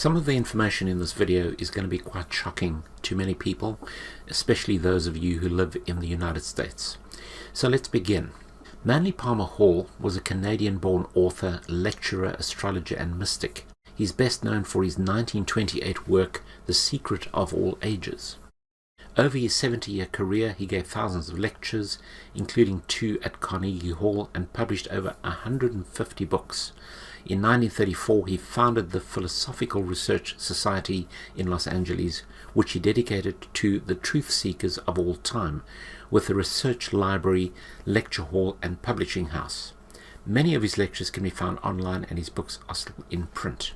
Some of the information in this video is going to be quite shocking to many people, especially those of you who live in the United States. So let's begin. Manly Palmer Hall was a Canadian-born author, lecturer, astrologer and mystic. He's best known for his 1928 work, The Secret of All Ages. Over his 70-year career, he gave thousands of lectures, including 2 at Carnegie Hall, and published over 150 books. In 1934, he founded the Philosophical Research Society in Los Angeles, which he dedicated to the truth seekers of all time, with a research library, lecture hall, and publishing house. Many of his lectures can be found online, and his books are still in print.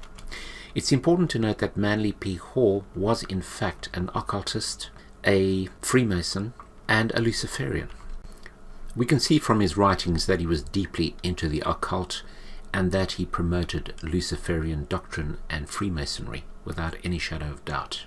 It's important to note that Manly P. Hall was in fact an occultist, a Freemason, and a Luciferian. We can see from his writings that he was deeply into the occult and that he promoted Luciferian doctrine and Freemasonry without any shadow of doubt.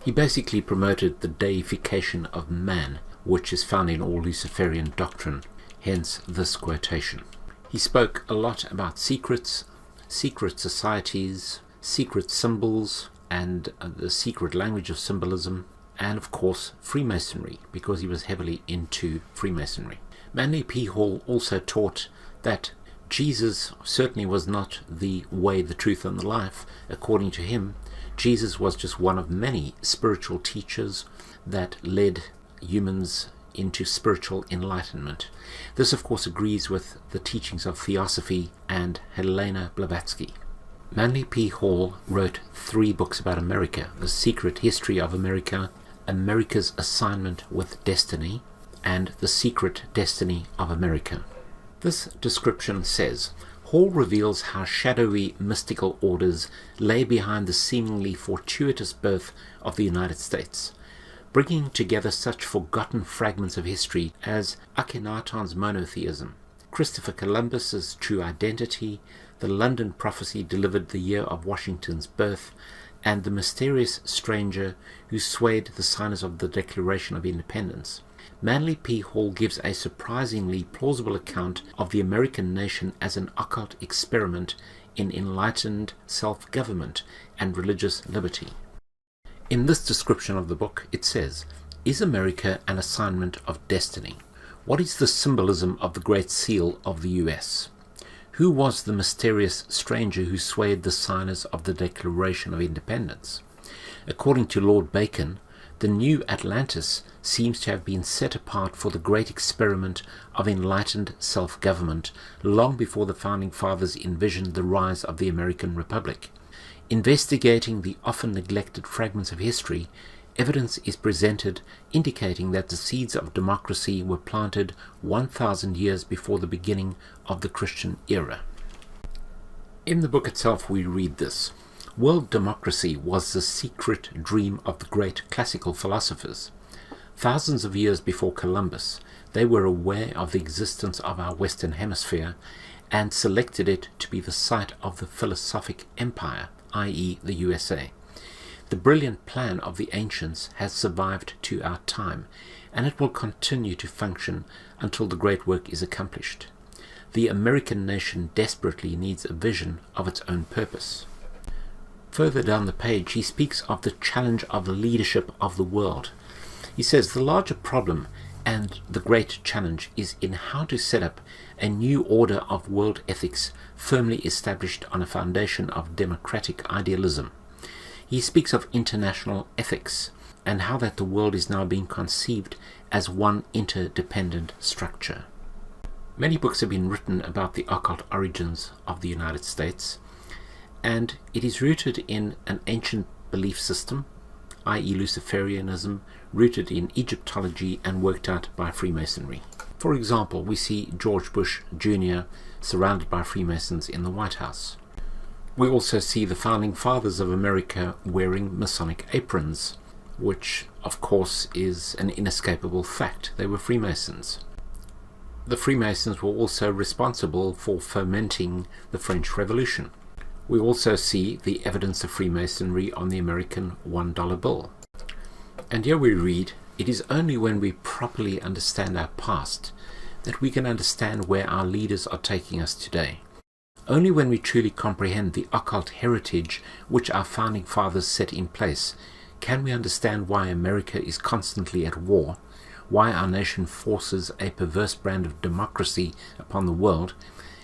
He basically promoted the deification of man, which is found in all Luciferian doctrine, hence this quotation. He spoke a lot about secrets, secret societies, secret symbols, and the secret language of symbolism, and of course Freemasonry, because he was heavily into Freemasonry. Manly P. Hall also taught that Jesus certainly was not the way, the truth, and the life. According to him, Jesus was just one of many spiritual teachers that led humans into spiritual enlightenment. This, of course, agrees with the teachings of Theosophy and Helena Blavatsky. Manly P. Hall wrote 3 books about America: The Secret History of America, America's Assignment with Destiny, and The Secret Destiny of America. This description says, Hall reveals how shadowy mystical orders lay behind the seemingly fortuitous birth of the United States, bringing together such forgotten fragments of history as Akhenaton's monotheism, Christopher Columbus's true identity, the London prophecy delivered the year of Washington's birth, and the mysterious stranger who swayed the signers of the Declaration of Independence. Manly P. Hall gives a surprisingly plausible account of the American nation as an occult experiment in enlightened self-government and religious liberty. In this description of the book, it says, "Is America an assignment of destiny? What is the symbolism of the Great Seal of the U.S.? Who was the mysterious stranger who swayed the signers of the Declaration of Independence? According to Lord Bacon, the new Atlantis seems to have been set apart for the great experiment of enlightened self-government long before the Founding Fathers envisioned the rise of the American Republic. Investigating the often neglected fragments of history, evidence is presented indicating that the seeds of democracy were planted 1,000 years before the beginning of the Christian era." In the book itself we read this: "World democracy was the secret dream of the great classical philosophers. Thousands of years before Columbus, they were aware of the existence of our Western Hemisphere and selected it to be the site of the philosophic empire, i.e. the USA. The brilliant plan of the ancients has survived to our time, and it will continue to function until the great work is accomplished. The American nation desperately needs a vision of its own purpose." Further down the page, he speaks of the challenge of the leadership of the world. He says, "The larger problem and the great challenge is in how to set up a new order of world ethics firmly established on a foundation of democratic idealism." He speaks of international ethics and how that the world is now being conceived as one interdependent structure. Many books have been written about the occult origins of the United States, and it is rooted in an ancient belief system, i.e. Luciferianism, rooted in Egyptology and worked out by Freemasonry. For example, we see George Bush Jr. surrounded by Freemasons in the White House. We also see the founding fathers of America wearing Masonic aprons, which of course is an inescapable fact. They were Freemasons. The Freemasons were also responsible for fomenting the French Revolution. We also see the evidence of Freemasonry on the American $1 bill. And here we read, "It is only when we properly understand our past that we can understand where our leaders are taking us today. Only when we truly comprehend the occult heritage which our founding fathers set in place can we understand why America is constantly at war, why our nation forces a perverse brand of democracy upon the world,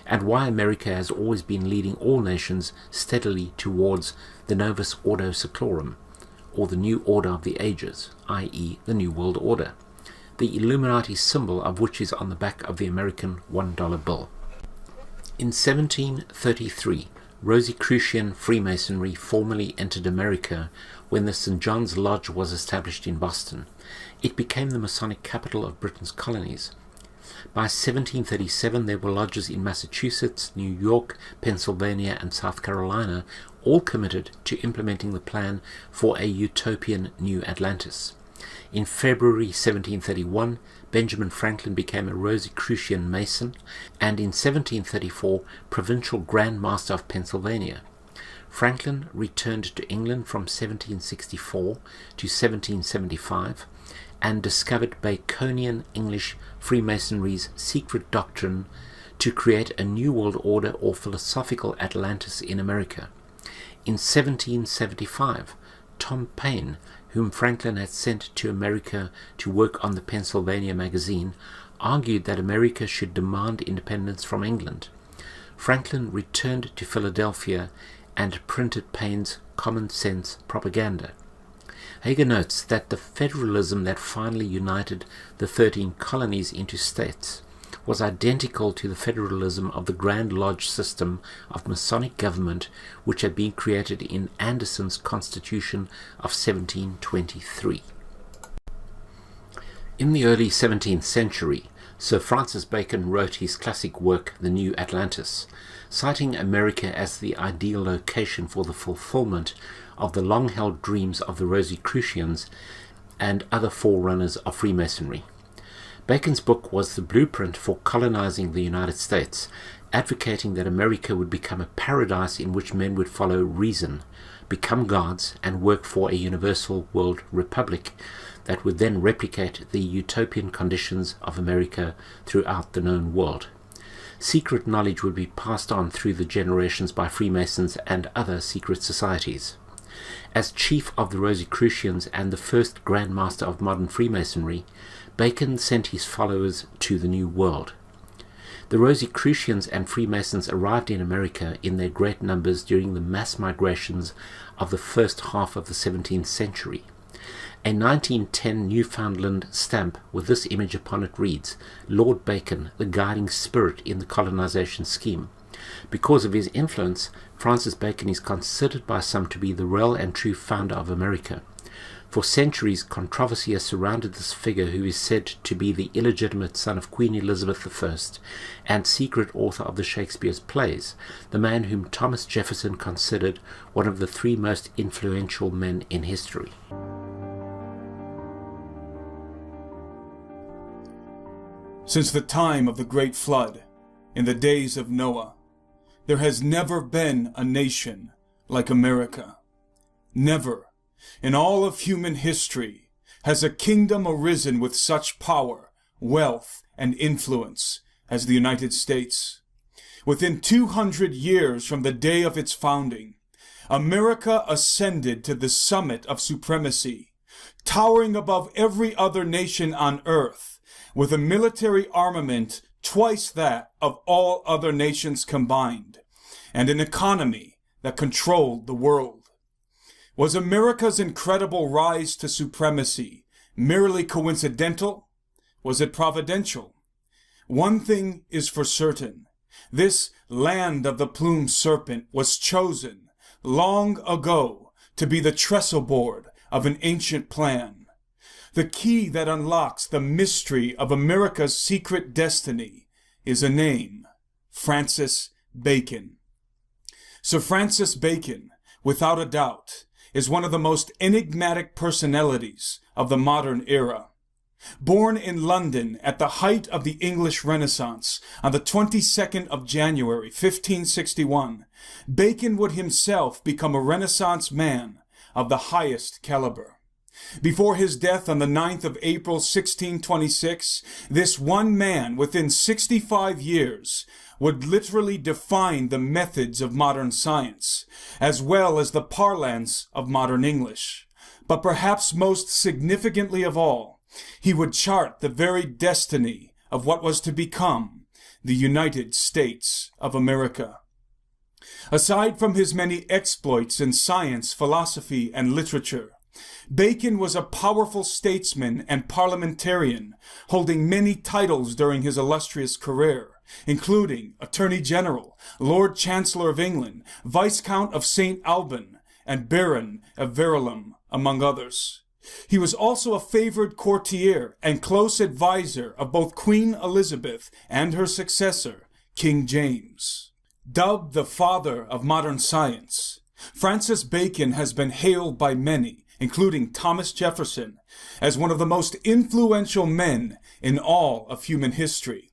and why America has always been leading all nations steadily towards the Novus Ordo Seclorum, or the New Order of the Ages, i.e. the New World Order, the Illuminati symbol of which is on the back of the American $1 bill. In 1733, Rosicrucian Freemasonry formally entered America when the St. John's Lodge was established in Boston. It became the Masonic capital of Britain's colonies. By 1737, there were lodges in Massachusetts, New York, Pennsylvania, and South Carolina, all committed to implementing the plan for a utopian New Atlantis. In February 1731, Benjamin Franklin became a Rosicrucian Mason, and in 1734, Provincial Grand Master of Pennsylvania. Franklin returned to England from 1764 to 1775 and discovered Baconian English Freemasonry's secret doctrine to create a new world order or philosophical Atlantis in America. In 1775, Tom Paine, whom Franklin had sent to America to work on the Pennsylvania magazine, argued that America should demand independence from England. Franklin returned to Philadelphia and printed Paine's Common Sense propaganda. Hager notes that the federalism that finally united the 13 colonies into states was identical to the federalism of the Grand Lodge system of Masonic government which had been created in Anderson's Constitution of 1723. In the early 17th century, Sir Francis Bacon wrote his classic work, The New Atlantis, citing America as the ideal location for the fulfillment of the long-held dreams of the Rosicrucians and other forerunners of Freemasonry. Bacon's book was the blueprint for colonizing the United States, advocating that America would become a paradise in which men would follow reason, become gods, and work for a universal world republic that would then replicate the utopian conditions of America throughout the known world. Secret knowledge would be passed on through the generations by Freemasons and other secret societies. As chief of the Rosicrucians and the first Grand Master of modern Freemasonry, Bacon sent his followers to the New World. The Rosicrucians and Freemasons arrived in America in their great numbers during the mass migrations of the first half of the 17th century. A 1910 Newfoundland stamp with this image upon it reads, "Lord Bacon, the guiding spirit in the colonization scheme." Because of his influence, Francis Bacon is considered by some to be the real and true founder of America. For centuries, controversy has surrounded this figure who is said to be the illegitimate son of Queen Elizabeth I and secret author of the Shakespeare's plays, the man whom Thomas Jefferson considered one of the three most influential men in history. Since the time of the Great Flood, in the days of Noah, there has never been a nation like America. Never, in all of human history, has a kingdom arisen with such power, wealth, and influence as the United States. Within 200 years from the day of its founding, America ascended to the summit of supremacy, towering above every other nation on earth, with a military armament twice that of all other nations combined, and an economy that controlled the world. Was America's incredible rise to supremacy merely coincidental? Was it providential? One thing is for certain. This land of the plumed serpent was chosen long ago to be the trestle board of an ancient plan. The key that unlocks the mystery of America's secret destiny is a name: Francis Bacon. Sir Francis Bacon, without a doubt, is one of the most enigmatic personalities of the modern era. Born in London at the height of the English Renaissance on the 22nd of January, 1561, Bacon would himself become a Renaissance man of the highest caliber. Before his death on the 9th of April, 1626, this one man, within 65 years, would literally define the methods of modern science, as well as the parlance of modern English. But perhaps most significantly of all, he would chart the very destiny of what was to become the United States of America. Aside from his many exploits in science, philosophy, and literature, Bacon was a powerful statesman and parliamentarian, holding many titles during his illustrious career, including Attorney General, Lord Chancellor of England, Viscount of St. Alban, and Baron of Verulam, among others. He was also a favored courtier and close advisor of both Queen Elizabeth and her successor, King James. Dubbed the father of modern science, Francis Bacon has been hailed by many, including Thomas Jefferson, as one of the most influential men in all of human history.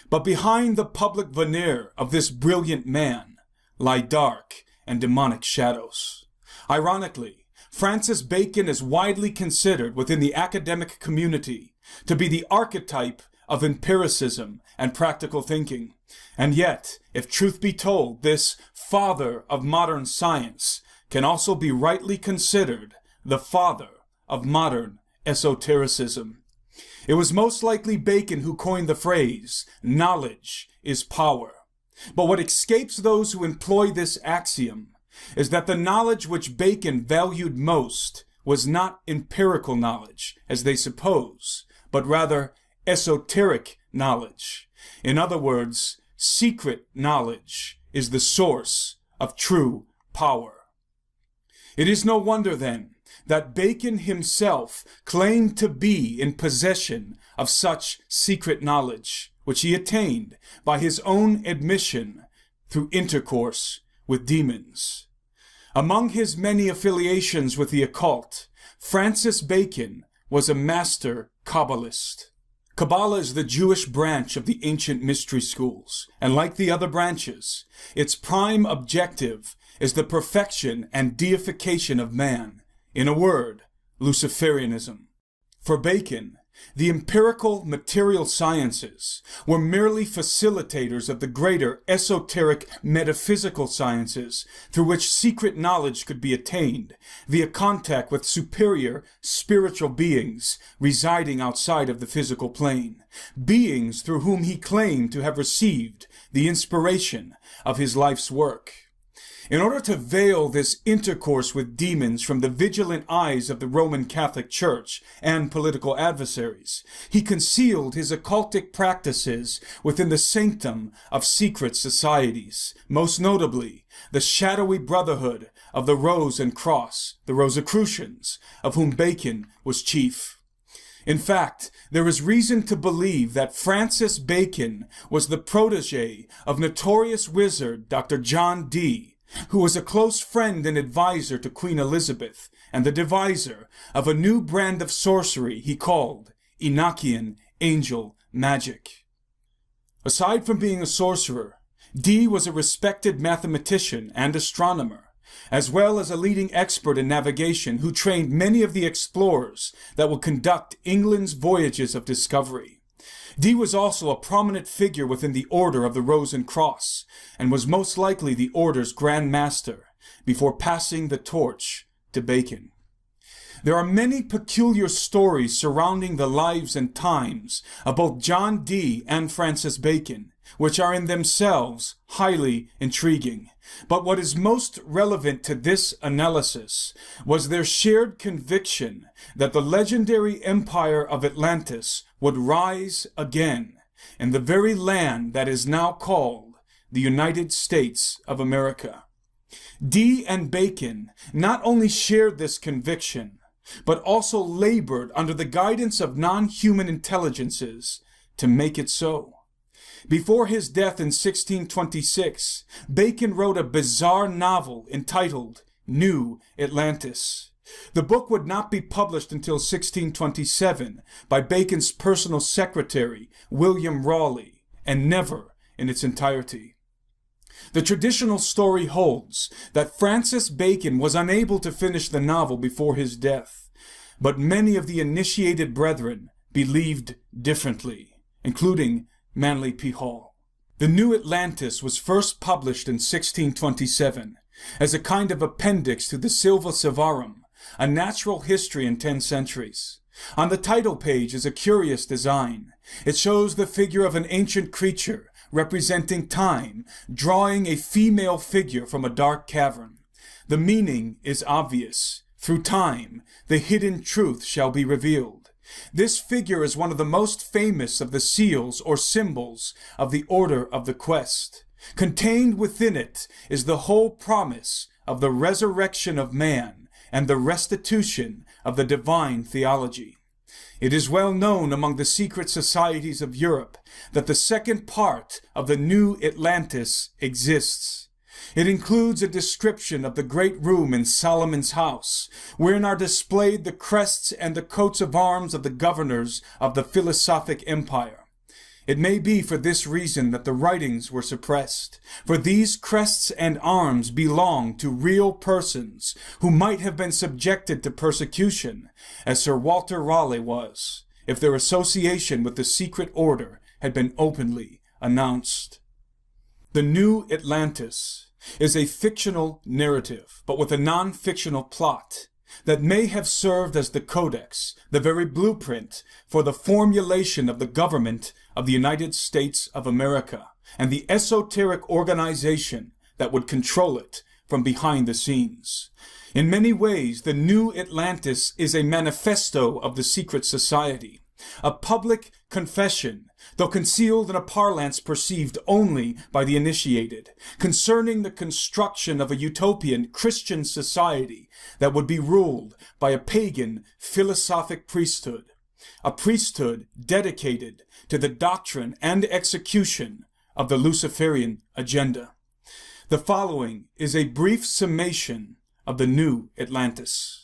But behind the public veneer of this brilliant man lie dark and demonic shadows. Ironically, Francis Bacon is widely considered within the academic community to be the archetype of empiricism and practical thinking. And yet, if truth be told, this father of modern science can also be rightly considered the father of modern esotericism. It was most likely Bacon who coined the phrase, "knowledge is power." But what escapes those who employ this axiom is that the knowledge which Bacon valued most was not empirical knowledge, as they suppose, but rather esoteric knowledge. In other words, secret knowledge is the source of true power. It is no wonder, then, that Bacon himself claimed to be in possession of such secret knowledge, which he attained by his own admission through intercourse with demons. Among his many affiliations with the occult, Francis Bacon was a master Kabbalist. Kabbalah is the Jewish branch of the ancient mystery schools, and like the other branches, its prime objective is the perfection and deification of man. In a word, Luciferianism. For Bacon, the empirical material sciences were merely facilitators of the greater esoteric metaphysical sciences through which secret knowledge could be attained via contact with superior spiritual beings residing outside of the physical plane, beings through whom he claimed to have received the inspiration of his life's work. In order to veil this intercourse with demons from the vigilant eyes of the Roman Catholic Church and political adversaries, he concealed his occultic practices within the sanctum of secret societies, most notably the shadowy brotherhood of the Rose and Cross, the Rosicrucians, of whom Bacon was chief. In fact, there is reason to believe that Francis Bacon was the protege of notorious wizard Dr. John Dee, who was a close friend and advisor to Queen Elizabeth, and the deviser of a new brand of sorcery he called Enochian angel magic. Aside from being a sorcerer, Dee was a respected mathematician and astronomer, as well as a leading expert in navigation who trained many of the explorers that will conduct England's voyages of discovery. Dee was also a prominent figure within the Order of the Rose and Cross, and was most likely the Order's Grand Master, before passing the torch to Bacon. There are many peculiar stories surrounding the lives and times of both John Dee and Francis Bacon, which are in themselves highly intriguing. But what is most relevant to this analysis was their shared conviction that the legendary empire of Atlantis would rise again in the very land that is now called the United States of America. Dee and Bacon not only shared this conviction, but also labored under the guidance of non-human intelligences to make it so. Before his death in 1626, Bacon wrote a bizarre novel entitled New Atlantis. The book would not be published until 1627 by Bacon's personal secretary, William Raleigh, and never in its entirety. The traditional story holds that Francis Bacon was unable to finish the novel before his death, But many of the initiated brethren believed differently, including Manly P. Hall. The New Atlantis was first published in 1627 as a kind of appendix to the Silva Sivarum, a natural history in 10 centuries. On the title page is a curious design. It shows the figure of an ancient creature representing time, drawing a female figure from a dark cavern. The meaning is obvious. Through time, the hidden truth shall be revealed. This figure is one of the most famous of the seals or symbols of the Order of the Quest. Contained within it is the whole promise of the resurrection of man and the restitution of the divine theology. It is well known among the secret societies of Europe that the second part of the New Atlantis exists. It includes a description of the great room in Solomon's house, wherein are displayed the crests and the coats of arms of the governors of the philosophic empire. It may be for this reason that the writings were suppressed, for these crests and arms belong to real persons who might have been subjected to persecution, as Sir Walter Raleigh was, if their association with the secret order had been openly announced. The New Atlantis is a fictional narrative, but with a non-fictional plot that may have served as the codex, the very blueprint for the formulation of the government of the United States of America and the esoteric organization that would control it from behind the scenes. In many ways, the New Atlantis is a manifesto of the secret society, a public confession, though concealed in a parlance perceived only by the initiated, concerning the construction of a utopian Christian society that would be ruled by a pagan philosophic priesthood, a priesthood dedicated to the doctrine and execution of the Luciferian agenda. The following is a brief summation of the New Atlantis.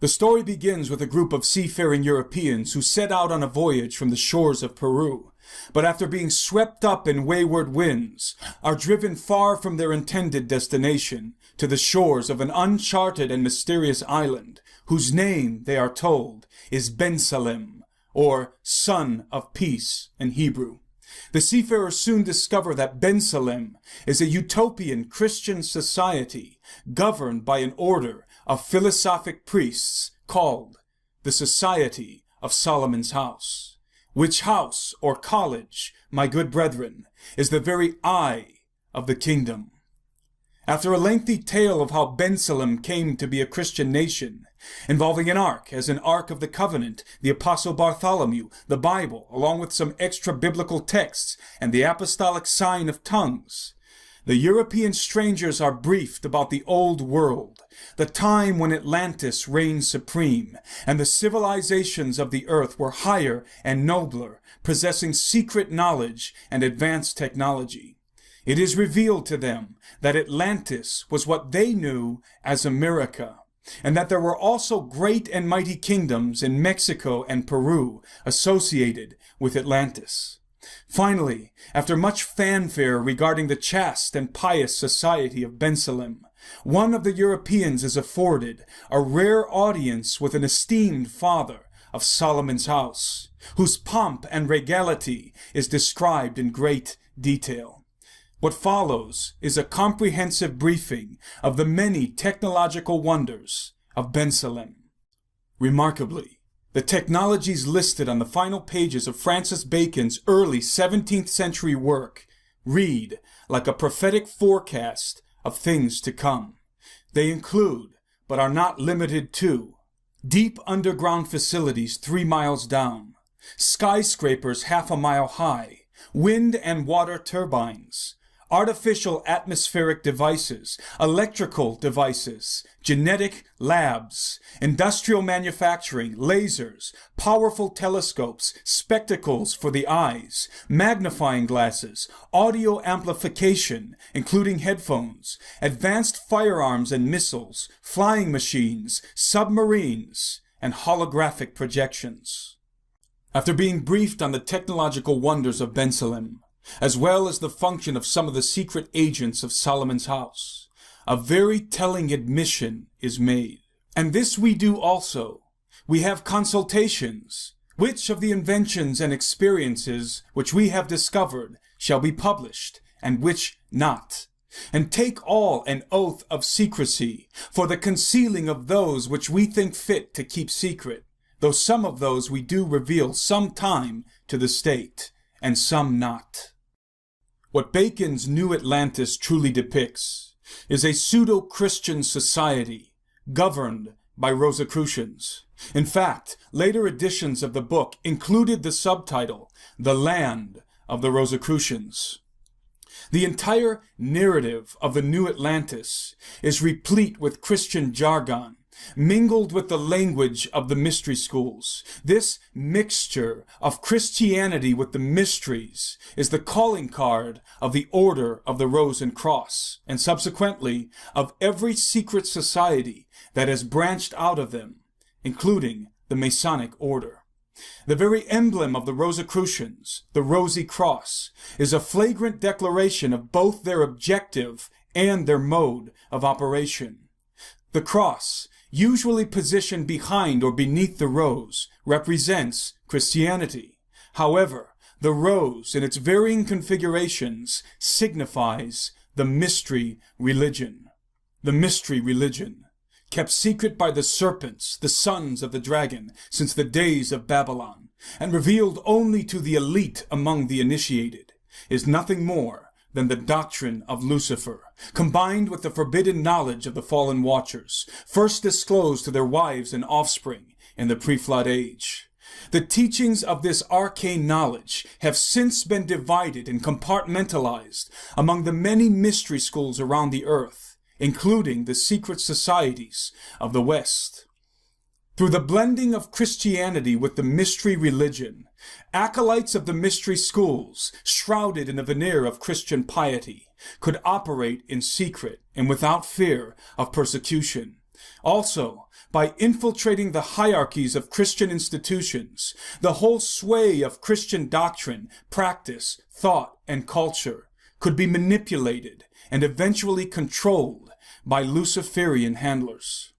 The story begins with a group of seafaring Europeans who set out on a voyage from the shores of Peru, but after being swept up in wayward winds, are driven far from their intended destination to the shores of an uncharted and mysterious island, whose name, they are told, is Bensalem, or Son of Peace in Hebrew. The seafarers soon discover that Bensalem is a utopian Christian society governed by an order of philosophic priests called the Society of Solomon's House, which house or college, my good brethren, is the very eye of the kingdom. After a lengthy tale of how Bensalem came to be a Christian nation, involving an ark as an Ark of the Covenant, the Apostle Bartholomew, the Bible, along with some extra-biblical texts, and the apostolic sign of tongues, the European strangers are briefed about the old world, the time when Atlantis reigned supreme, and the civilizations of the earth were higher and nobler, possessing secret knowledge and advanced technology. It is revealed to them that Atlantis was what they knew as America, and that there were also great and mighty kingdoms in Mexico and Peru associated with Atlantis. Finally, after much fanfare regarding the chaste and pious society of Bensalem, one of the Europeans is afforded a rare audience with an esteemed father of Solomon's house, whose pomp and regality is described in great detail. What follows is a comprehensive briefing of the many technological wonders of Bensalem. Remarkably, the technologies listed on the final pages of Francis Bacon's early 17th century work read like a prophetic forecast of things to come. They include, but are not limited to, deep underground facilities 3 miles down, skyscrapers half a mile high, wind and water turbines, artificial atmospheric devices, electrical devices, genetic labs, industrial manufacturing, lasers, powerful telescopes, spectacles for the eyes, magnifying glasses, audio amplification, including headphones, advanced firearms and missiles, flying machines, submarines, and holographic projections. After being briefed on the technological wonders of Bensalem, as well as the function of some of the secret agents of Solomon's house, a very telling admission is made. And this we do also, We have consultations. Which of the inventions and experiences which we have discovered shall be published, and which not? And take all an oath of secrecy for the concealing of those which we think fit to keep secret, though some of those we do reveal some time to the state, and some not. What Bacon's New Atlantis truly depicts is a pseudo-Christian society governed by Rosicrucians. In fact, later editions of the book included the subtitle, The Land of the Rosicrucians. The entire narrative of the New Atlantis is replete with Christian jargon, mingled with the language of the mystery schools. This mixture of Christianity with the mysteries is the calling card of the Order of the Rose and Cross, and subsequently of every secret society that has branched out of them, including the Masonic Order. The very emblem of the Rosicrucians, the Rosy Cross, is a flagrant declaration of both their objective and their mode of operation. The cross, usually positioned behind or beneath the rose, represents Christianity. However, the rose, in its varying configurations, signifies the mystery religion. The mystery religion, kept secret by the serpents, the sons of the dragon, since the days of Babylon, and revealed only to the elite among the initiated, is nothing more than the doctrine of Lucifer, combined with the forbidden knowledge of the fallen watchers, first disclosed to their wives and offspring in the pre-flood age. The teachings of this arcane knowledge have since been divided and compartmentalized among the many mystery schools around the earth, including the secret societies of the West. Through the blending of Christianity with the mystery religion, acolytes of the mystery schools, shrouded in a veneer of Christian piety, could operate in secret and without fear of persecution. Also, by infiltrating the hierarchies of Christian institutions, the whole sway of Christian doctrine, practice, thought, and culture could be manipulated and eventually controlled by Luciferian handlers.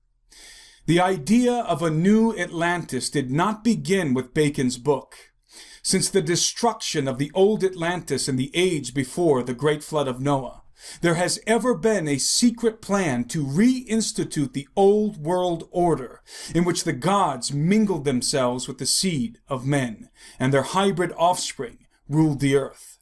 The idea of a new Atlantis did not begin with Bacon's book. Since the destruction of the old Atlantis in the age before the great flood of Noah, there has ever been a secret plan to reinstitute the old world order in which the gods mingled themselves with the seed of men, and their hybrid offspring ruled the earth.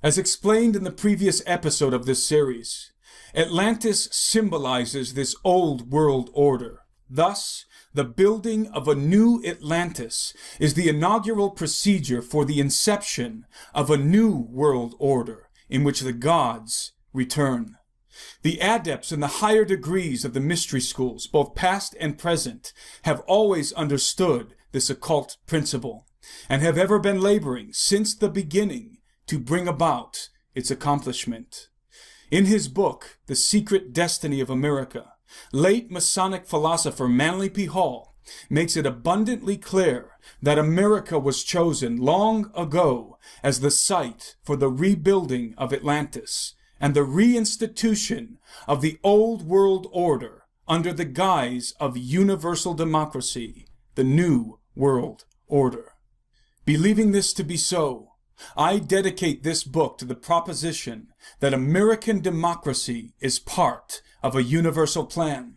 As explained in the previous episode of this series, Atlantis symbolizes this old world order. Thus, the building of a new Atlantis is the inaugural procedure for the inception of a new world order in which the gods return. The adepts in the higher degrees of the mystery schools, both past and present, have always understood this occult principle and have ever been laboring since the beginning to bring about its accomplishment. In his book, The Secret Destiny of America, late Masonic philosopher Manly P. Hall makes it abundantly clear that America was chosen long ago as the site for the rebuilding of Atlantis and the reinstitution of the old world order under the guise of universal democracy, the new world order. Believing this to be so, I dedicate this book to the proposition that American democracy is part of a universal plan.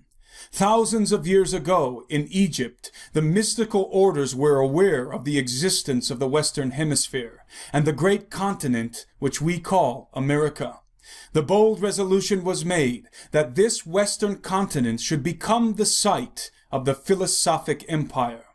Thousands of years ago, in Egypt, the mystical orders were aware of the existence of the Western Hemisphere and the great continent which we call America. The bold resolution was made that this Western continent should become the site of the philosophic empire.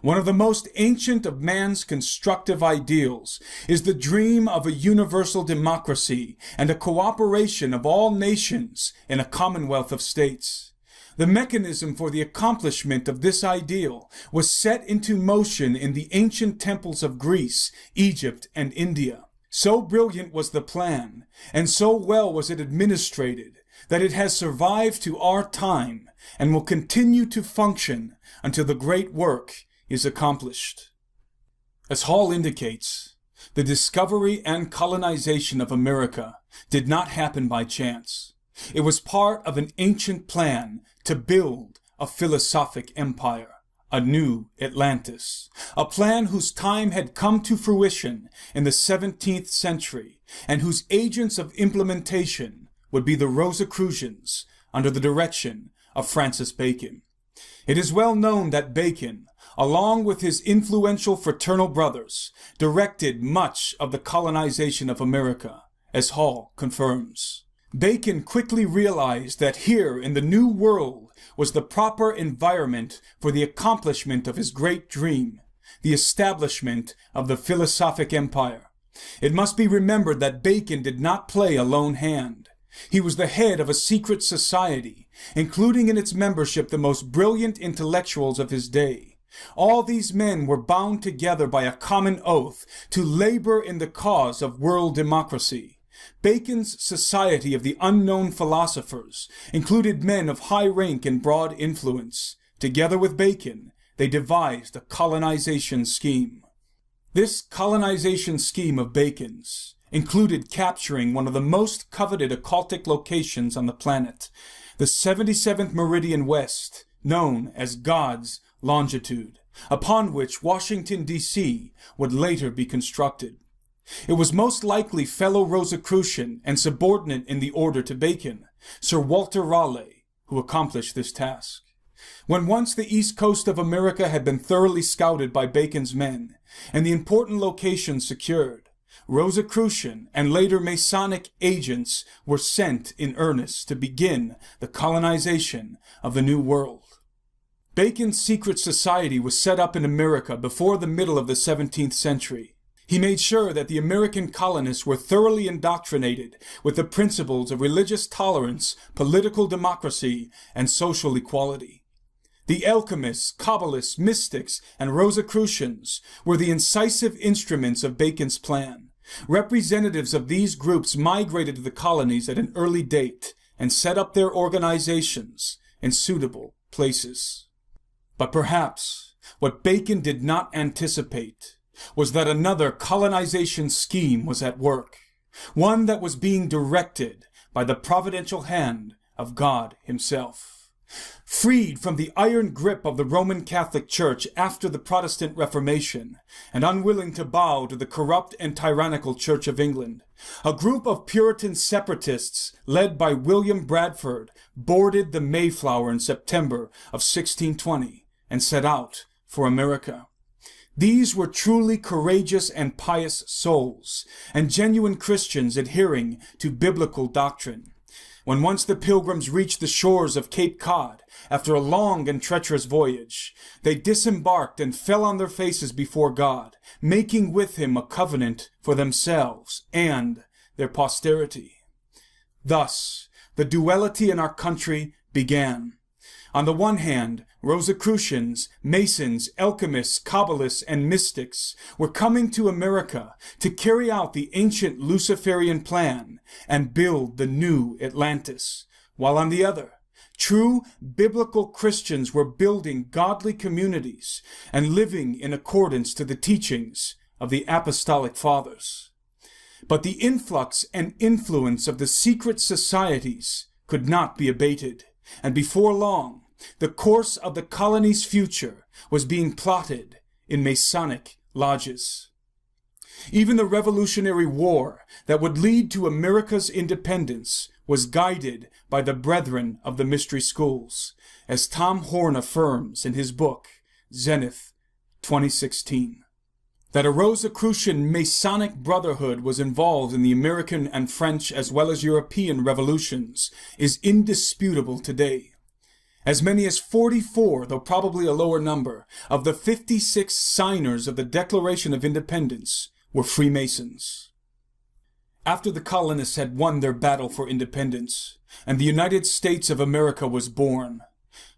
One of the most ancient of man's constructive ideals is the dream of a universal democracy and a cooperation of all nations in a commonwealth of states. The mechanism for the accomplishment of this ideal was set into motion in the ancient temples of Greece, Egypt, and India. So brilliant was the plan, and so well was it administrated, that it has survived to our time and will continue to function until the great work is accomplished. As Hall indicates, the discovery and colonization of America did not happen by chance. It was part of an ancient plan to build a philosophic empire, a new Atlantis, a plan whose time had come to fruition in the 17th century, and whose agents of implementation would be the Rosicrucians under the direction of Francis Bacon. It is well known that Bacon, along with his influential fraternal brothers, directed much of the colonization of America, as Hall confirms. Bacon quickly realized that here in the New World was the proper environment for the accomplishment of his great dream, the establishment of the philosophic empire. It must be remembered that Bacon did not play a lone hand. He was the head of a secret society, including in its membership the most brilliant intellectuals of his day. All these men were bound together by a common oath to labor in the cause of world democracy. Bacon's Society of the Unknown Philosophers included men of high rank and broad influence. Together with Bacon, they devised a colonization scheme. This colonization scheme of Bacon's included capturing one of the most coveted occultic locations on the planet, the 77th meridian west, known as God's longitude, upon which Washington, D.C. would later be constructed. It was most likely fellow Rosicrucian and subordinate in the order to Bacon, Sir Walter Raleigh, who accomplished this task. When once the east coast of America had been thoroughly scouted by Bacon's men, and the important locations secured, Rosicrucian and later Masonic agents were sent in earnest to begin the colonization of the New World. Bacon's secret society was set up in America before the middle of the 17th century. He made sure that the American colonists were thoroughly indoctrinated with the principles of religious tolerance, political democracy, and social equality. The alchemists, Kabbalists, mystics, and Rosicrucians were the incisive instruments of Bacon's plan. Representatives of these groups migrated to the colonies at an early date and set up their organizations in suitable places. But perhaps what Bacon did not anticipate was that another colonization scheme was at work, one that was being directed by the providential hand of God himself. Freed from the iron grip of the Roman Catholic Church after the Protestant Reformation, and unwilling to bow to the corrupt and tyrannical Church of England, a group of Puritan separatists led by William Bradford boarded the Mayflower in September of 1620 and set out for America. These were truly courageous and pious souls, and genuine Christians adhering to biblical doctrine. When once the pilgrims reached the shores of Cape Cod, after a long and treacherous voyage, they disembarked and fell on their faces before God, making with him a covenant for themselves and their posterity. Thus, the duality in our country began. On the one hand, Rosicrucians, Masons, alchemists, Kabbalists, and mystics were coming to America to carry out the ancient Luciferian plan and build the new Atlantis, while on the other, true biblical Christians were building godly communities and living in accordance to the teachings of the Apostolic Fathers. But the influx and influence of the secret societies could not be abated, and before long, the course of the colony's future was being plotted in Masonic lodges. Even the Revolutionary War that would lead to America's independence was guided by the brethren of the mystery schools, as Tom Horn affirms in his book, Zenith 2016. That a Rosicrucian Masonic brotherhood was involved in the American and French as well as European revolutions is indisputable today. As many as 44, though probably a lower number, of the 56 signers of the Declaration of Independence were Freemasons. After the colonists had won their battle for independence, and the United States of America was born,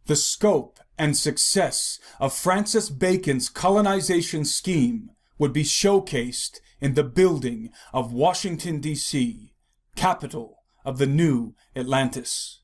the scope and success of Francis Bacon's colonization scheme would be showcased in the building of Washington, D.C., capital of the new Atlantis.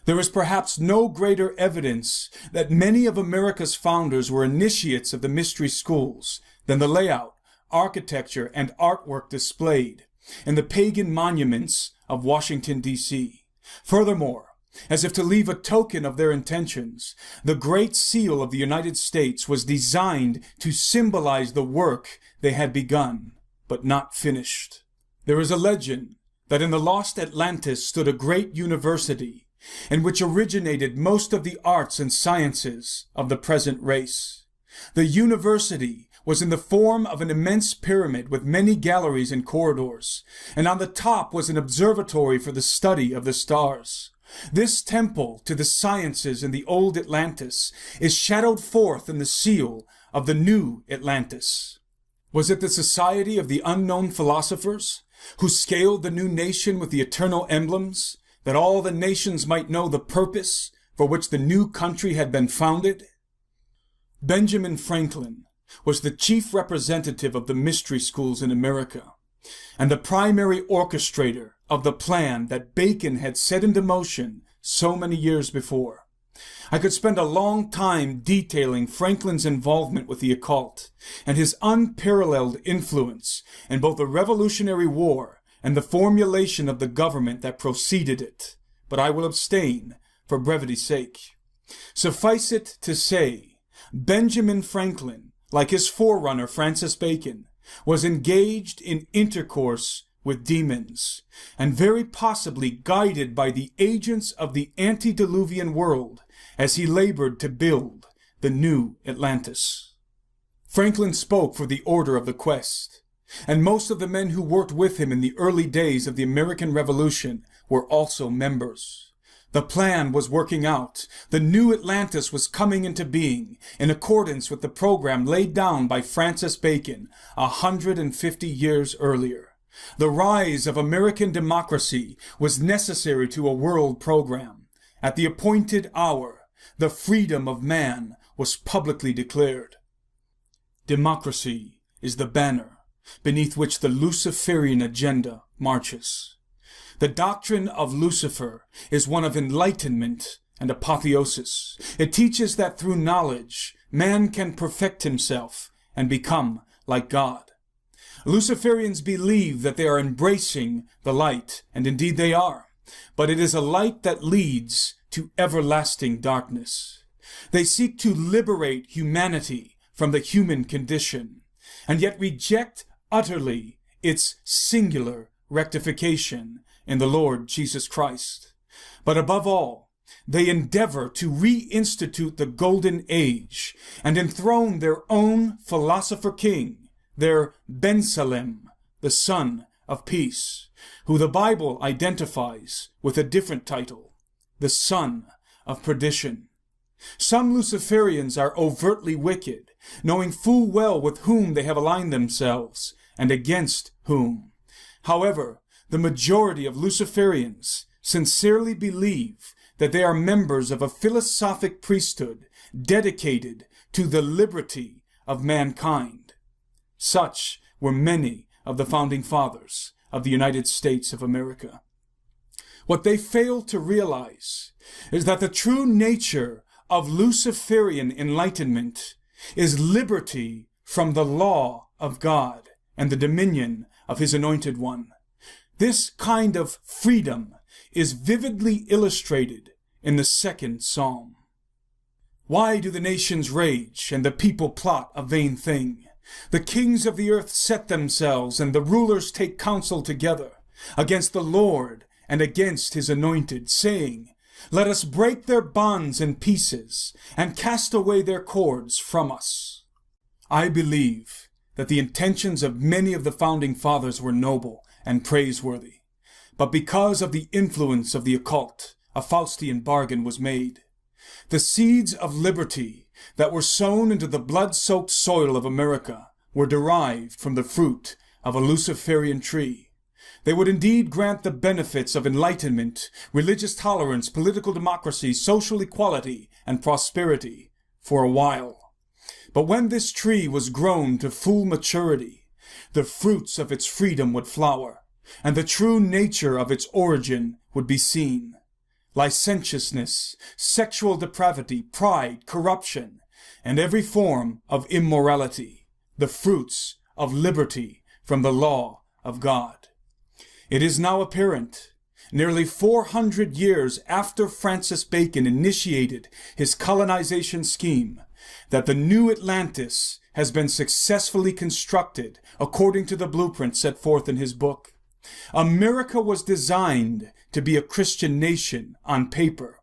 There is perhaps no greater evidence that many of America's founders were initiates of the mystery schools than the layout, architecture, and artwork displayed in the pagan monuments of Washington, D.C. Furthermore, As if to leave a token of their intentions, the Great Seal of the United States was designed to symbolize the work they had begun, but not finished. There is a legend that in the lost Atlantis stood a great university, in which originated most of the arts and sciences of the present race. The university was in the form of an immense pyramid with many galleries and corridors, and on the top was an observatory for the study of the stars. This temple to the sciences in the old Atlantis is shadowed forth in the seal of the new Atlantis. Was it the society of the unknown philosophers, who scaled the new nation with the eternal emblems, that all the nations might know the purpose for which the new country had been founded? Benjamin Franklin was the chief representative of the mystery schools in America, and the primary orchestrator of the plan that Bacon had set into motion so many years before. I could spend a long time detailing Franklin's involvement with the occult and his unparalleled influence in both the Revolutionary War and the formulation of the government that preceded it, but I will abstain for brevity's sake. Suffice it to say, Benjamin Franklin, like his forerunner Francis Bacon, was engaged in intercourse with demons, and very possibly guided by the agents of the antediluvian world as he labored to build the new Atlantis. Franklin spoke for the order of the quest, and most of the men who worked with him in the early days of the American Revolution were also members. The plan was working out. The new Atlantis was coming into being in accordance with the program laid down by Francis Bacon 150 years earlier. The rise of American democracy was necessary to a world program. At the appointed hour, the freedom of man was publicly declared. Democracy is the banner beneath which the Luciferian agenda marches. The doctrine of Lucifer is one of enlightenment and apotheosis. It teaches that through knowledge, man can perfect himself and become like God. Luciferians believe that they are embracing the light, and indeed they are, but it is a light that leads to everlasting darkness. They seek to liberate humanity from the human condition, and yet reject utterly its singular rectification in the Lord Jesus Christ. But above all, they endeavor to reinstitute the golden age and enthrone their own philosopher king, their Ben Salem, the son of peace, who the Bible identifies with a different title, the son of perdition. Some Luciferians are overtly wicked, knowing full well with whom they have aligned themselves and against whom. However, the majority of Luciferians sincerely believe that they are members of a philosophic priesthood dedicated to the liberty of mankind. Such were many of the founding fathers of the United States of America. What they fail to realize is that the true nature of Luciferian enlightenment is liberty from the law of God and the dominion of his anointed one. This kind of freedom is vividly illustrated in the second psalm. Why do the nations rage and the people plot a vain thing? The kings of the earth set themselves, and the rulers take counsel together against the Lord and against his anointed, saying, Let us break their bonds in pieces and cast away their cords from us. I believe that the intentions of many of the founding fathers were noble and praiseworthy, but because of the influence of the occult, a Faustian bargain was made. The seeds of liberty that were sown into the blood-soaked soil of America were derived from the fruit of a Luciferian tree. They would indeed grant the benefits of enlightenment, religious tolerance, political democracy, social equality, and prosperity for a while. But when this tree was grown to full maturity, the fruits of its freedom would flower, and the true nature of its origin would be seen. Licentiousness, sexual depravity, pride, corruption, and every form of immorality, the fruits of liberty from the law of God. It is now apparent nearly 400 years after Francis Bacon initiated his colonization scheme, that the new Atlantis has been successfully constructed according to the blueprint set forth in his book. America was designed to be a Christian nation on paper,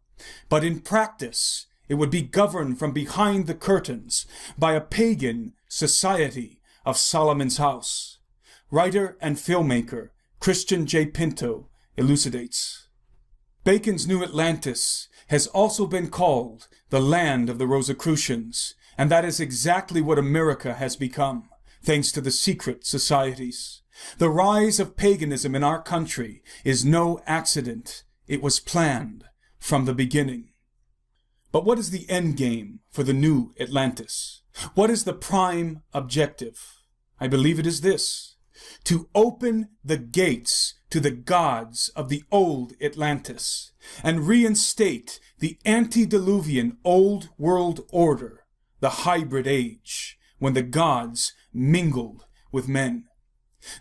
but in practice it would be governed from behind the curtains by a pagan society of Solomon's house. Writer and filmmaker Christian J. Pinto elucidates. Bacon's New Atlantis has also been called the land of the Rosicrucians, and that is exactly what America has become, thanks to the secret societies. The rise of paganism in our country is no accident. It was planned from the beginning. But what is the end game for the New Atlantis? What is the prime objective? I believe it is this: to open the gates to the gods of the old Atlantis and reinstate the antediluvian old world order, the hybrid age, when the gods mingled with men.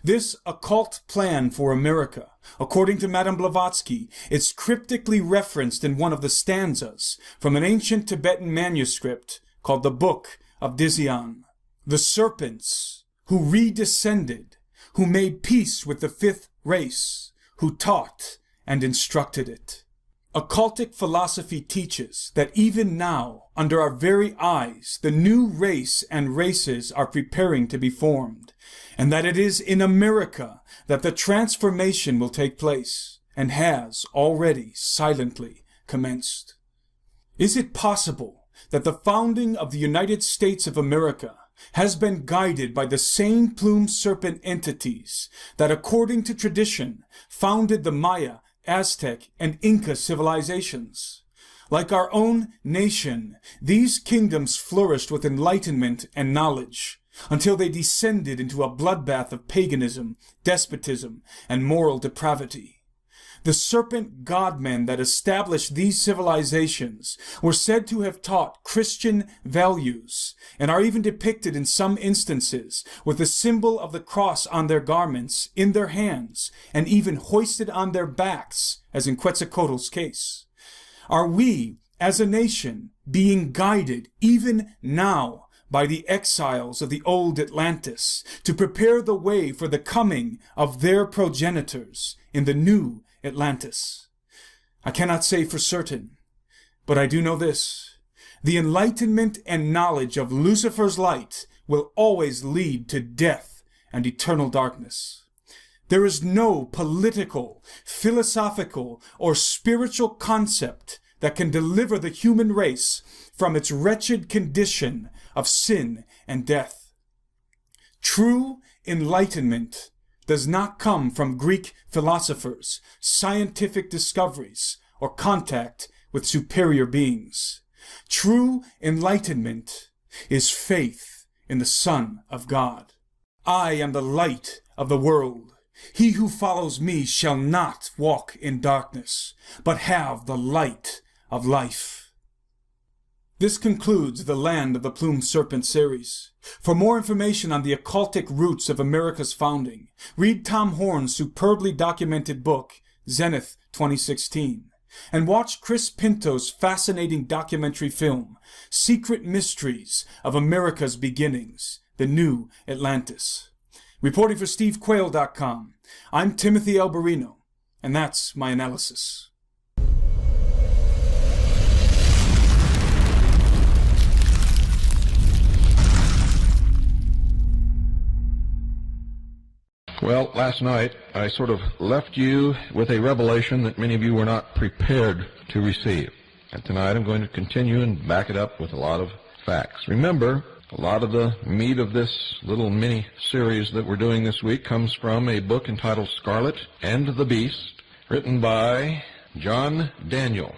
This occult plan for America, according to Madame Blavatsky, is cryptically referenced in one of the stanzas from an ancient Tibetan manuscript called the Book of Dizion. The serpents who redescended, who made peace with the fifth race, who taught and instructed it. Occultic philosophy teaches that even now, under our very eyes, the new race and races are preparing to be formed, and that it is in America that the transformation will take place, and has already silently commenced. Is it possible that the founding of the United States of America has been guided by the same plumed serpent entities that, according to tradition, founded the Maya, Aztec, and Inca civilizations? Like our own nation, these kingdoms flourished with enlightenment and knowledge until they descended into a bloodbath of paganism, despotism, and moral depravity. The serpent godmen that established these civilizations were said to have taught Christian values, and are even depicted in some instances with the symbol of the cross on their garments, in their hands, and even hoisted on their backs, as in Quetzalcoatl's case. Are we, as a nation, being guided even now by the exiles of the old Atlantis to prepare the way for the coming of their progenitors in the new Atlantis? I cannot say for certain, but I do know this: the enlightenment and knowledge of Lucifer's light will always lead to death and eternal darkness. There is no political, philosophical, or spiritual concept that can deliver the human race from its wretched condition of sin and death. True enlightenment does not come from Greek philosophers, scientific discoveries, or contact with superior beings. True enlightenment is faith in the Son of God. I am the light of the world. He who follows me shall not walk in darkness, but have the light of life. This concludes the Land of the Plumed Serpent series. For more information on the occultic roots of America's founding, read Tom Horn's superbly documented book, Zenith 2016, and watch Chris Pinto's fascinating documentary film, Secret Mysteries of America's Beginnings, The New Atlantis. Reporting for SteveQuayle.com, I'm Timothy Alberino, and that's my analysis. Well, last night I sort of left you with a revelation that many of you were not prepared to receive. And tonight I'm going to continue and back it up with a lot of facts. Remember, a lot of the meat of this little mini-series that we're doing this week comes from a book entitled Scarlet and the Beast, written by John Daniel.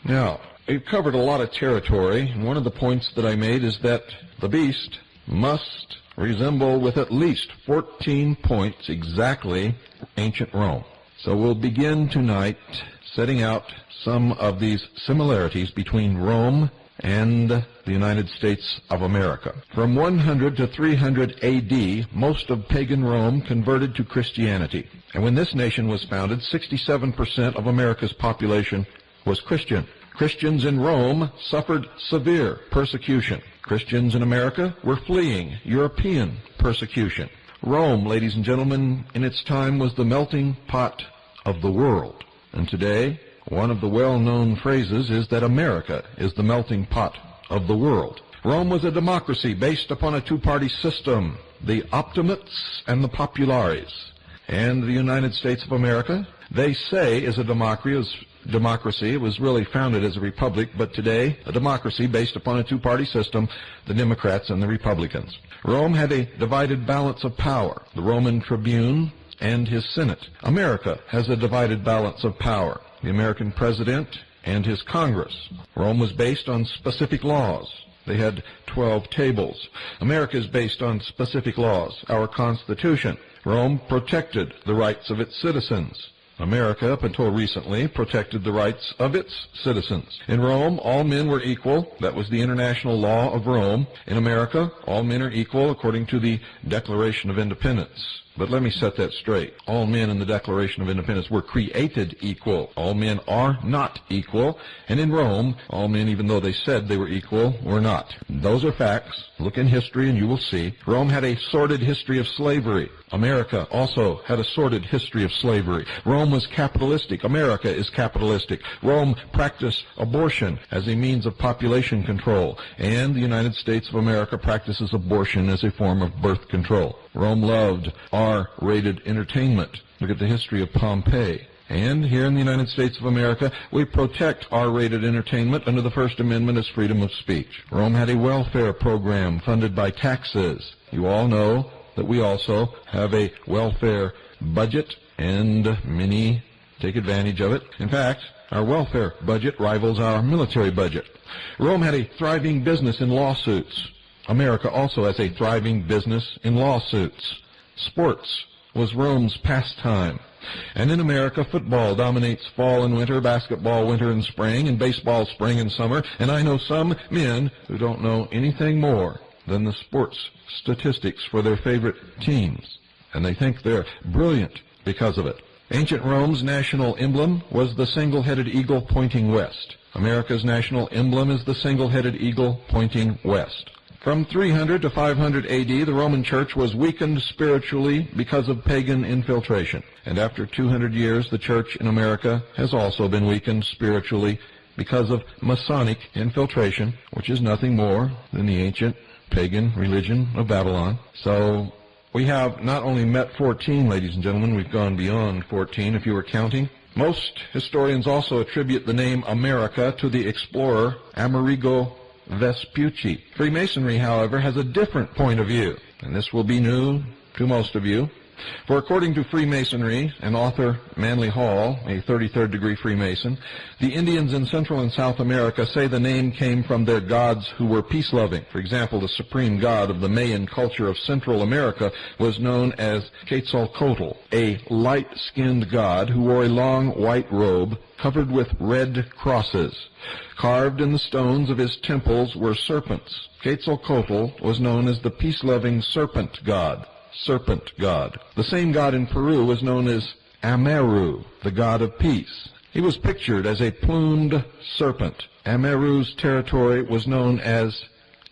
Now, we've covered a lot of territory, and one of the points that I made is that the beast must resemble with at least 14 points exactly ancient Rome. So we'll begin tonight setting out some of these similarities between Rome and the United States of America. From 100 to 300 AD, most of pagan Rome converted to Christianity. And when this nation was founded, 67% of America's population was Christian. Christians in Rome suffered severe persecution. Christians in America were fleeing European persecution. Rome, ladies and gentlemen, in its time was the melting pot of the world. And today, one of the well-known phrases is that America is the melting pot of the world. Rome was a democracy based upon a two-party system, the optimates and the populares. And the United States of America, they say, is a democracy. It was really founded as a republic, but today a democracy based upon a two-party system, the Democrats and the Republicans. Rome had a divided balance of power, the Roman tribune and his Senate. America has a divided balance of power, the American president and his Congress. Rome was based on specific laws. They had 12 tables. America is based on specific laws, our Constitution. Rome protected the rights of its citizens. America, up until recently, protected the rights of its citizens. In Rome, all men were equal. That was the international law of Rome. In America, all men are equal according to the Declaration of Independence. But let me set that straight. All men in the Declaration of Independence were created equal. All men are not equal. And in Rome, all men, even though they said they were equal, were not. Those are facts. Look in history and you will see. Rome had a sordid history of slavery. America also had a sordid history of slavery. Rome was capitalistic. America is capitalistic. Rome practiced abortion as a means of population control. And the United States of America practices abortion as a form of birth control. Rome loved R-rated entertainment. Look at the history of Pompeii. And here in the United States of America, we protect R-rated entertainment under the First Amendment as freedom of speech. Rome had a welfare program funded by taxes. You all know that we also have a welfare budget, and many take advantage of it. In fact, our welfare budget rivals our military budget. Rome had a thriving business in lawsuits. America also has a thriving business in lawsuits. Sports was Rome's pastime. And in America, football dominates fall and winter, basketball winter and spring, and baseball spring and summer. And I know some men who don't know anything more than the sports statistics for their favorite teams. And they think they're brilliant because of it. Ancient Rome's national emblem was the single-headed eagle pointing west. America's national emblem is the single-headed eagle pointing west. From 300 to 500 AD, the Roman Church was weakened spiritually because of pagan infiltration. And after 200 years, the Church in America has also been weakened spiritually because of Masonic infiltration, which is nothing more than the ancient pagan religion of Babylon. So we have not only met 14, ladies and gentlemen, we've gone beyond 14 if you were counting. Most historians also attribute the name America to the explorer Amerigo Vespucci. Freemasonry, however, has a different point of view, and this will be new to most of you. For according to Freemasonry and author Manly Hall, a 33rd degree Freemason, the Indians in Central and South America say the name came from their gods who were peace-loving. For example, the supreme god of the Mayan culture of Central America was known as Quetzalcoatl, a light-skinned god who wore a long white robe covered with red crosses. Carved in the stones of his temples were serpents. Quetzalcoatl was known as the peace-loving serpent god. Serpent god. The same god in Peru was known as Amaru, the god of peace. He was pictured as a plumed serpent. Amaru's territory was known as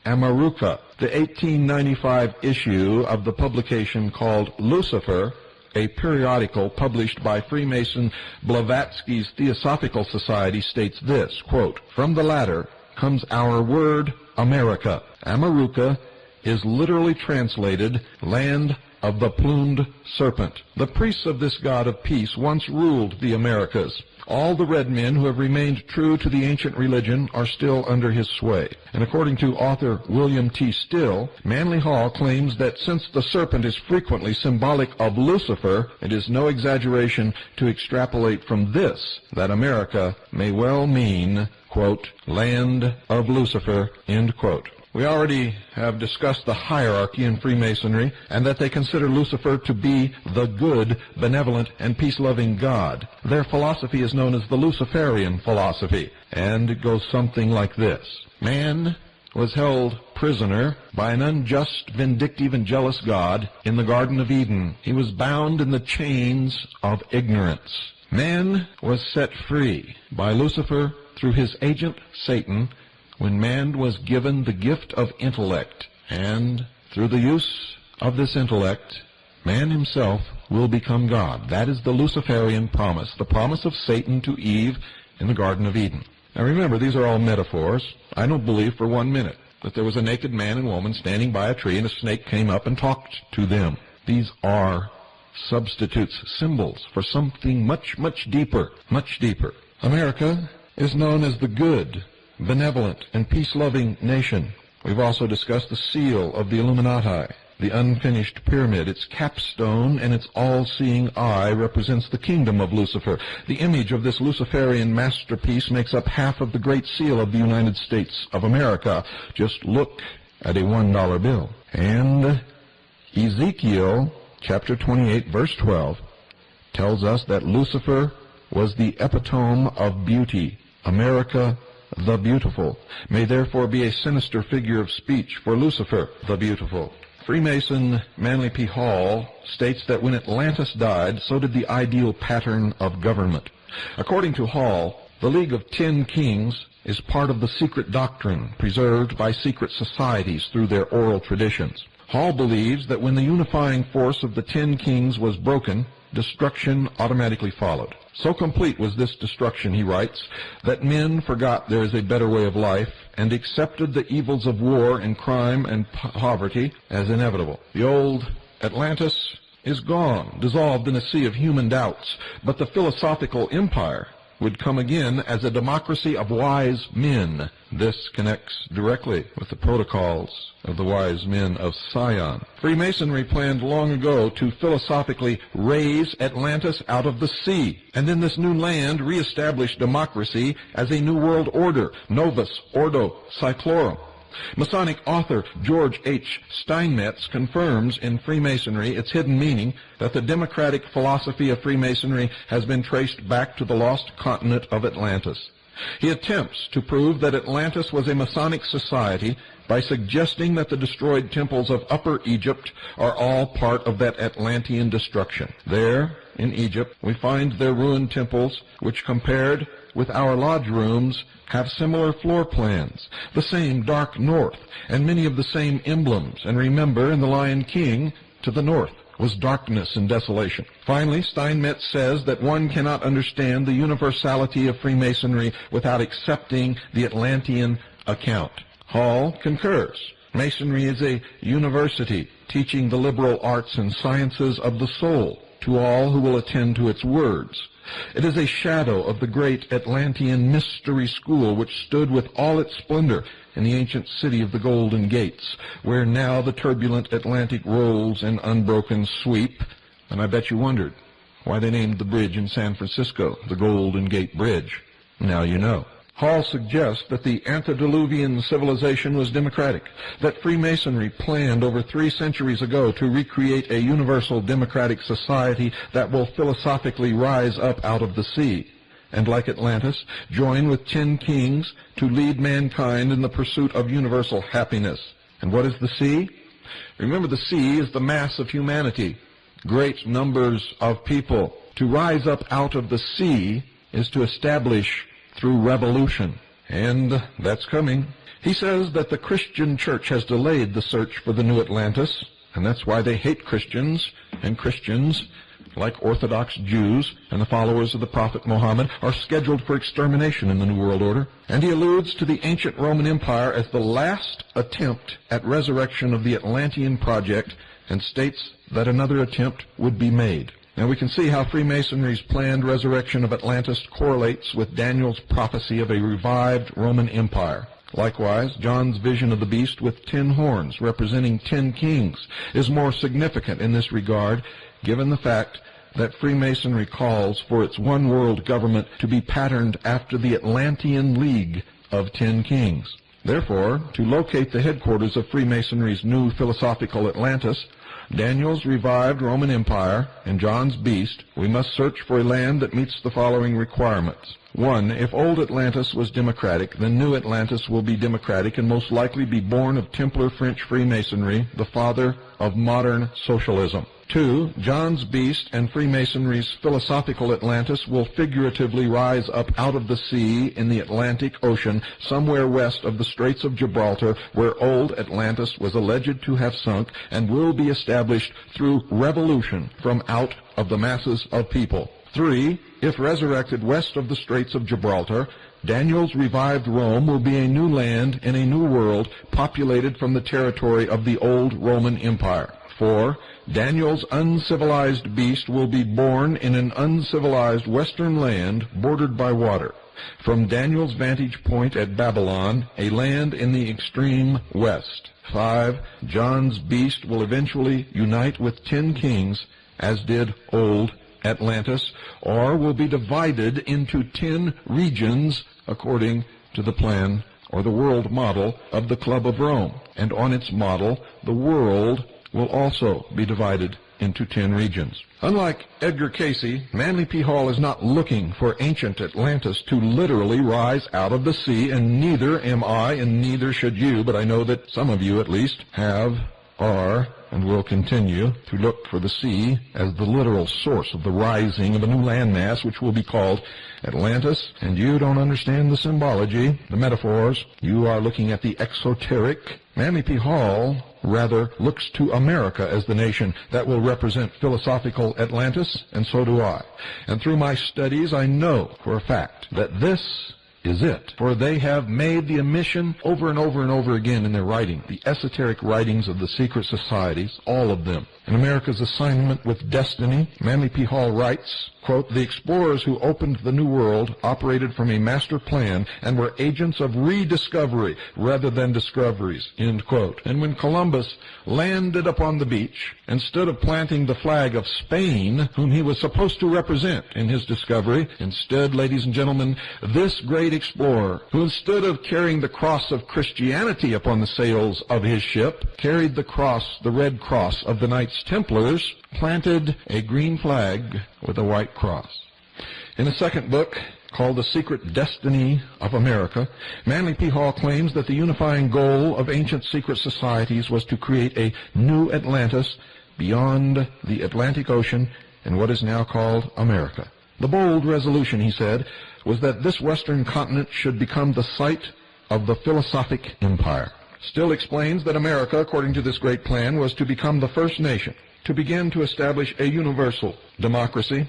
Amaruca. The 1895 issue of the publication called Lucifer, a periodical published by Freemason Blavatsky's Theosophical Society, states this, quote, "From the latter comes our word America. Amaruca is literally translated land of the plumed serpent. The priests of this god of peace once ruled the Americas. All the red men who have remained true to the ancient religion are still under his sway." And according to author William T. Still, Manly Hall claims that since the serpent is frequently symbolic of Lucifer, it is no exaggeration to extrapolate from this that America may well mean, quote, land of Lucifer, end quote. We already have discussed the hierarchy in Freemasonry and that they consider Lucifer to be the good, benevolent, and peace-loving God. Their philosophy is known as the Luciferian philosophy, and it goes something like this. Man was held prisoner by an unjust, vindictive, and jealous God in the Garden of Eden. He was bound in the chains of ignorance. Man was set free by Lucifer through his agent Satan when man was given the gift of intellect. And through the use of this intellect, man himself will become God. That is the Luciferian promise, the promise of Satan to Eve in the Garden of Eden. Now remember, these are all metaphors. I don't believe for 1 minute that there was a naked man and woman standing by a tree and a snake came up and talked to them. These are substitutes, symbols for something much, much deeper, much deeper. America is known as the good, benevolent, and peace-loving nation. We've also discussed the seal of the Illuminati, the unfinished pyramid. Its capstone and its all-seeing eye represents the kingdom of Lucifer. The image of this Luciferian masterpiece makes up half of the Great Seal of the United States of America. Just look at a $1 bill. And Ezekiel chapter 28, verse 12, tells us that Lucifer was the epitome of beauty. America the beautiful may therefore be a sinister figure of speech for Lucifer the beautiful. Freemason Manly P. Hall states that when Atlantis died, so did the ideal pattern of government. According to Hall, the League of 10 Kings is part of the secret doctrine preserved by secret societies through their oral traditions. Hall believes that when the unifying force of the 10 Kings was broken, destruction automatically followed. So complete was this destruction, he writes, that men forgot there is a better way of life and accepted the evils of war and crime and poverty as inevitable. The old Atlantis is gone, dissolved in a sea of human doubts, but the philosophical empire would come again as a democracy of wise men. This connects directly with the protocols of the wise men of Sion. Freemasonry planned long ago to philosophically raise Atlantis out of the sea, and in this new land reestablish democracy as a new world order, Novus Ordo Seclorum. Masonic author George H. Steinmetz confirms in Freemasonry its hidden meaning that the democratic philosophy of Freemasonry has been traced back to the lost continent of Atlantis. He attempts to prove that Atlantis was a Masonic society by suggesting that the destroyed temples of Upper Egypt are all part of that Atlantean destruction. There, in Egypt, we find their ruined temples, which compared with our lodge rooms have similar floor plans, the same dark north, and many of the same emblems. And remember, in the Lion King, to the north was darkness and desolation. Finally, Steinmetz says that one cannot understand the universality of Freemasonry without accepting the Atlantean account. Hall concurs. Masonry is a university teaching the liberal arts and sciences of the soul to all who will attend to its words. It is a shadow of the great Atlantean mystery school which stood with all its splendor in the ancient city of the Golden Gates, where now the turbulent Atlantic rolls in unbroken sweep. And I bet you wondered why they named the bridge in San Francisco the Golden Gate Bridge. Now you know. Hall suggests that the antediluvian civilization was democratic, that Freemasonry planned over 3 centuries ago to recreate a universal democratic society that will philosophically rise up out of the sea, and like Atlantis, join with 10 kings to lead mankind in the pursuit of universal happiness. And what is the sea? Remember, the sea is the mass of humanity, great numbers of people. To rise up out of the sea is to establish through revolution, and that's coming. He says that the Christian church has delayed the search for the new Atlantis, and that's why they hate Christians, and Christians, like Orthodox Jews and the followers of the Prophet Muhammad, are scheduled for extermination in the New World Order. And he alludes to the ancient Roman Empire as the last attempt at resurrection of the Atlantean project, and states that another attempt would be made. Now we can see how Freemasonry's planned resurrection of Atlantis correlates with Daniel's prophecy of a revived Roman Empire. Likewise, John's vision of the beast with 10 horns, representing 10 kings, is more significant in this regard, given the fact that Freemasonry calls for its one-world government to be patterned after the Atlantean League of 10 kings. Therefore, to locate the headquarters of Freemasonry's new philosophical Atlantis, Daniel's revived Roman Empire, and John's beast, we must search for a land that meets the following requirements. 1. If old Atlantis was democratic, then new Atlantis will be democratic and most likely be born of Templar French Freemasonry, the father of modern socialism. 2. John's beast and Freemasonry's philosophical Atlantis will figuratively rise up out of the sea in the Atlantic Ocean somewhere west of the Straits of Gibraltar, where old Atlantis was alleged to have sunk, and will be established through revolution from out of the masses of people. 3. If resurrected west of the Straits of Gibraltar, Daniel's revived Rome will be a new land in a new world populated from the territory of the old Roman Empire. 4. Daniel's uncivilized beast will be born in an uncivilized western land bordered by water. From Daniel's vantage point at Babylon, a land in the extreme west. 5. John's beast will eventually unite with 10 kings, as did old Atlantis, or will be divided into 10 regions according to the plan or the world model of the Club of Rome. And on its model, the world will also be divided into 10 regions. Unlike Edgar Cayce, Manly P. Hall is not looking for ancient Atlantis to literally rise out of the sea, and neither am I, and neither should you, but I know that some of you at least have, are, and will continue to look for the sea as the literal source of the rising of a new landmass which will be called Atlantis. And you don't understand the symbology, the metaphors. You are looking at the exoteric. Manly P. Hall rather looks to America as the nation that will represent philosophical Atlantis, and so do I. And through my studies, I know for a fact that this is it. For they have made the admission over and over and over again in their writing, the esoteric writings of the secret societies, all of them. In America's Assignment with Destiny, Manly P. Hall writes, quote, "The explorers who opened the New World operated from a master plan and were agents of rediscovery rather than discoveries," end quote. And when Columbus landed upon the beach, instead of planting the flag of Spain, whom he was supposed to represent in his discovery, instead, ladies and gentlemen, this great explorer, who instead of carrying the cross of Christianity upon the sails of his ship, carried the cross, the red cross of the Knights Templars, planted a green flag with a white cross. In a second book, called The Secret Destiny of America, Manly P. Hall claims that the unifying goal of ancient secret societies was to create a new Atlantis beyond the Atlantic Ocean in what is now called America. The bold resolution, he said, was that this western continent should become the site of the philosophic empire. Still explains that America, according to this great plan, was to become the first nation to begin to establish a universal democracy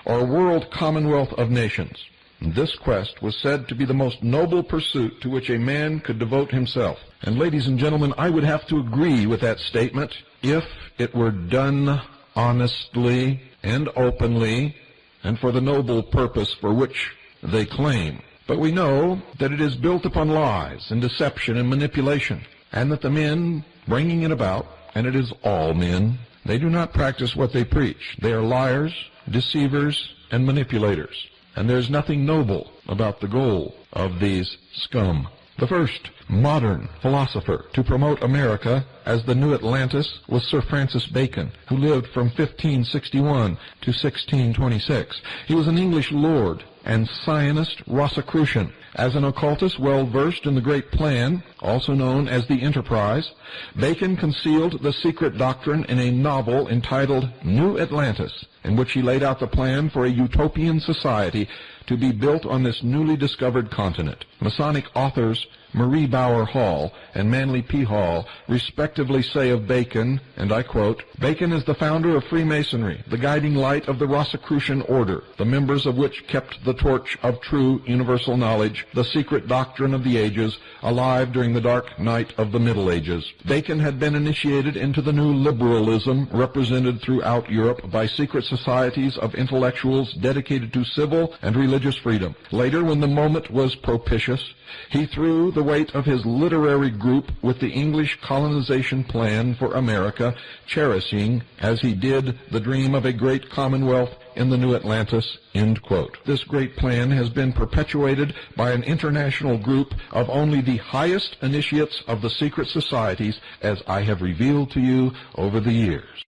or world commonwealth of nations. This quest was said to be the most noble pursuit to which a man could devote himself. And ladies and gentlemen, I would have to agree with that statement if it were done honestly and openly and for the noble purpose for which they claim. But we know that it is built upon lies and deception and manipulation, and that the men bringing it about, and it is all men, they do not practice what they preach. They are liars, deceivers, and manipulators. And there is nothing noble about the goal of these scum. The first modern philosopher to promote America as the new Atlantis was Sir Francis Bacon, who lived from 1561 to 1626. He was an English lord and Zionist Rosicrucian. As an occultist well-versed in the Great Plan, also known as the Enterprise, Bacon concealed the secret doctrine in a novel entitled New Atlantis, in which he laid out the plan for a utopian society to be built on this newly discovered continent. Masonic authors Marie Bauer Hall and Manly P. Hall respectively say of Bacon, and I quote, "Bacon is the founder of Freemasonry, the guiding light of the Rosicrucian order, the members of which kept the torch of true universal knowledge, the secret doctrine of the ages, alive during the dark night of the Middle Ages." Bacon had been initiated into the new liberalism represented throughout Europe by secret societies of intellectuals dedicated to civil and religious freedom. Later, when the moment was propitious, he threw the weight of his literary group with the English colonization plan for America, cherishing, as he did, the dream of a great commonwealth in the new Atlantis, end quote. This great plan has been perpetuated by an international group of only the highest initiates of the secret societies, as I have revealed to you over the years.